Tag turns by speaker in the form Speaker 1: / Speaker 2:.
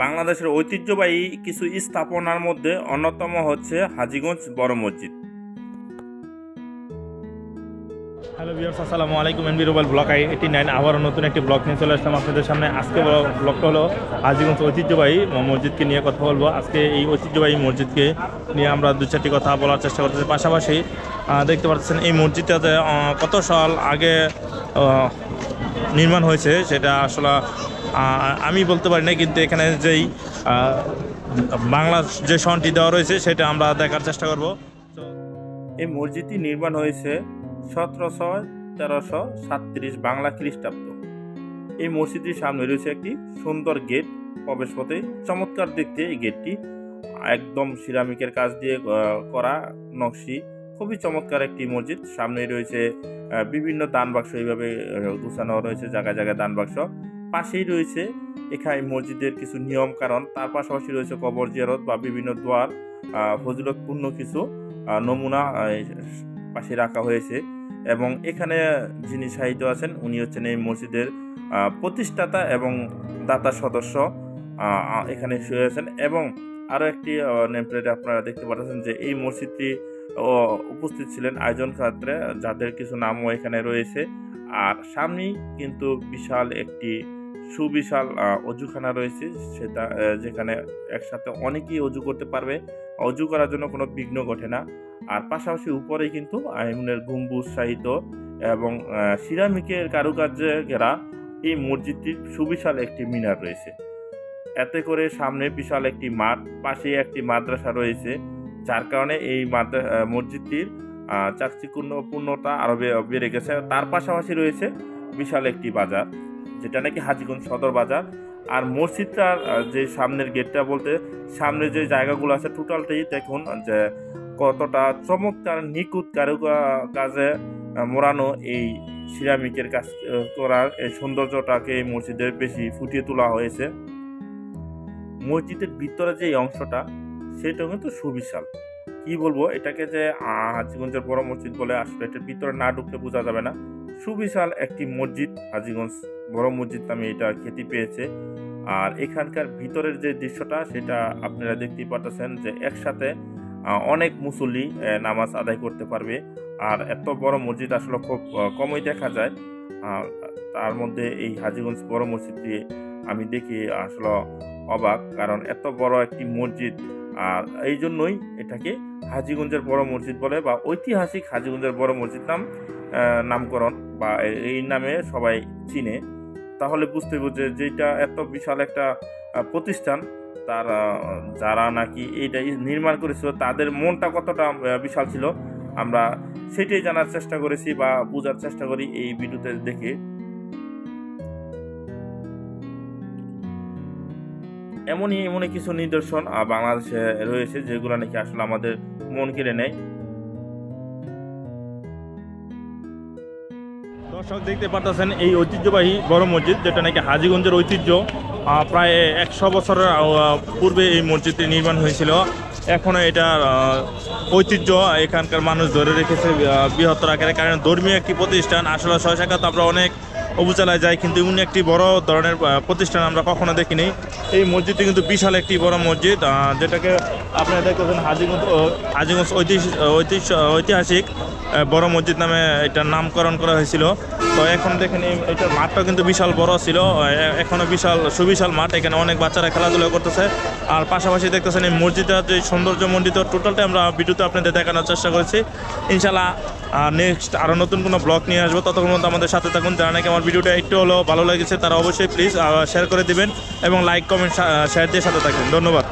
Speaker 1: বাংলাদেশের ঐতিহ্যবাহী কিছু স্থাপনার মধ্যে অন্যতম হচ্ছে হাজীগঞ্জ বড় মসজিদ।
Speaker 2: হ্যালো ভিউয়ার্স, আসসালামু আলাইকুম। এনবি রুবেল ব্লগ 89 আবারও নতুন একটি ব্লগ নিয়ে চলে আসলাম আপনাদের সামনে। আজকে ব্লগটা হলো হাজীগঞ্জ ঐতিহ্যবাহী মসজিদকে নিয়ে কথা বলবো। আজকে এই ঐতিহ্যবাহী মসজিদকে নিয়ে আমরা দু চারটি কথা বলার চেষ্টা করতেছি। পাশাপাশি দেখতে পাচ্ছেন এই মসজিদটাতে কত সাল আগে নির্মাণ হয়েছে সেটা আসলে আমি বলতে পারি না, কিন্তু এখানে যেই বাংলা যে সনটি দেওয়া রয়েছে সেটা আমরা দেখার চেষ্টা করব।
Speaker 1: এই মসজিদটি নির্মাণ হয়েছে 1737 বাংলা খ্রিস্টাব্দ। এই মসজিদটির সামনে রয়েছে একটি সুন্দর গেট, প্রবেশপথে চমৎকার দেখতে। এই গেটটি একদম সিরামিকের কাজ দিয়ে করা নকশি, খুবই চমৎকার একটি মসজিদ। সামনে রয়েছে বিভিন্ন দান বাক্স, এইভাবে গুছানো রয়েছে জায়গায় জায়গায় দান বাক্স। পাশেই রয়েছে এখানে মসজিদের কিছু নিয়ম কারণ, তার পাশাপাশি রয়েছে কবর জিয়ারত বা বিভিন্ন দোয়ার ফজিলতপূর্ণ কিছু নমুনা পাশে রাখা হয়েছে। এবং এখানে যিনি শাহিদ আছেন উনি হচ্ছেন এই মসজিদের প্রতিষ্ঠাতা এবং দাতা সদস্য, এখানে শুয়ে আছেন। এবং আরও একটি নেম প্লেটে আপনারা দেখতে পাচ্ছেন যে এই মসজিদটি উপস্থিত ছিলেন আয়োজন ক্ষেত্রে, যাদের কিছু নামও এখানে রয়েছে। আর সামনেই কিন্তু বিশাল একটি সুবিশাল অজুখানা রয়েছে, সেটা যেখানে একসাথে অনেকেই অজু করতে পারবে, অজু করার জন্য কোনো বিঘ্ন ঘটে না। আর পাশাপাশি উপরেই কিন্তু আইমনের গম্বুজ সাহিত্য এবং সিরামিকের কারুকার্যে ঘেরা এই মসজিদটির সুবিশাল একটি মিনার রয়েছে। এতে করে সামনে বিশাল একটি মাঠ, পাশে একটি মাদ্রাসা রয়েছে, যার কারণে এই মসজিদটির চাকচিক্যপূর্ণতা আরও বেড়ে গেছে। তার পাশাপাশি রয়েছে বিশাল একটি বাজার, যেটা নাকি হাজীগঞ্জ সদর বাজার। আর মসজিদটার যে সামনের গেটটা বলতে সামনে যে জায়গাগুলো আছে টোটালটাই দেখুন যে কতটা চমৎকার নিখুঁত কাজে মোড়ানো। এই সিরামিকের কাজ করার এই সৌন্দর্যটাকে এই মসজিদের বেশি ফুটিয়ে তোলা হয়েছে। মসজিদের ভিতরে যে অংশটা সেটা কিন্তু সুবিশাল, কি বলবো, এটাকে যে হাজীগঞ্জের বড় মসজিদ বলে আসলে এটার ভিতরে না ঢুকলে বোঝা যাবে না। সুবিশাল একটি মসজিদ, হাজীগঞ্জ বড় মসজিদ নামে এটা খ্যাতি পেয়েছে। আর এখানকার ভিতরের যে দৃশ্যটা সেটা আপনারা দেখতেই পাচ্ছেন যে একসাথে অনেক মুসল্লি নামাজ আদায় করতে পারবে। আর এত বড় মসজিদ আসলে খুব কমই দেখা যায়। তার মধ্যে এই হাজীগঞ্জ বড় মসজিদটি আমি দেখি আসলে অবাক, কারণ এত বড় একটি মসজিদ। আর এই জন্যই এটাকে হাজীগঞ্জের বড় মসজিদ বলে, বা ঐতিহাসিক হাজীগঞ্জের বড় মসজিদ নামকরণ বা এই নামে সবাই চিনে। তাহলে বুঝতে বুঝে যেটা এত বিশাল একটা প্রতিষ্ঠান, তার যারা নাকি এইটা নির্মাণ করেছিল তাদের মনটা কতটা বিশাল ছিল আমরা সেটাই জানার চেষ্টা করেছি বা বোঝার চেষ্টা করি এই ভিডিওতে দেখে। এমনই কিছু নিদর্শন বাংলাদেশে রয়েছে যেগুলো নাকি আসলে আমাদের মন কেড়ে নেয়।
Speaker 2: দর্শক দেখতে পাচ্ছেন এই ঐতিহ্যবাহী বড় মসজিদ, যেটা নাকি হাজীগঞ্জের ঐতিহ্য। প্রায় 100 বছরের পূর্বে এই মসজিদটি নির্মাণ হয়েছিল। এখনও এটার ঐতিহ্য এখানকার মানুষ ধরে রেখেছে বৃহত্তর আকারে, কারণ ধর্মীয় একটি প্রতিষ্ঠান। আসলে শয়শাখাত আমরা অনেক উপজেলায় যাই, কিন্তু এমন একটি বড় ধরনের প্রতিষ্ঠান আমরা কখনো দেখিনি। এই মসজিদটি কিন্তু বিশাল একটি বড় মসজিদ, যেটাকে আপনারা দেখতেছেন হাজীগঞ্জ ঐতিহাসিক বড় মসজিদ নামে এটার নামকরণ করা হয়েছিল। তো এখন দেখেন এটার মাঠটা কিন্তু বিশাল বড় ছিল, এখনও সুবিশাল মাঠ, এখানে অনেক বাচ্চারা খেলাধুলা করতেছে। আর পাশাপাশি দেখতেছেন এই মসজিদটার যে সৌন্দর্যমণ্ডিত টোটালটা আমরা ভিডিওতে আপনাদের দেখানোর চেষ্টা করেছি। ইনশাল্লাহ নেক্সট আরও নতুন কোনো ব্লগ নিয়ে আসবো, ততক্ষণ মধ্যে আমাদের সাথে থাকুন। যারা নাকি আমার ভিডিওটা একটু হলেও ভালো লেগেছে তারা অবশ্যই প্লিজ শেয়ার করে দিবেন এবং লাইক কমেন্ট শেয়ার দিয়ে সাথে থাকবেন। ধন্যবাদ।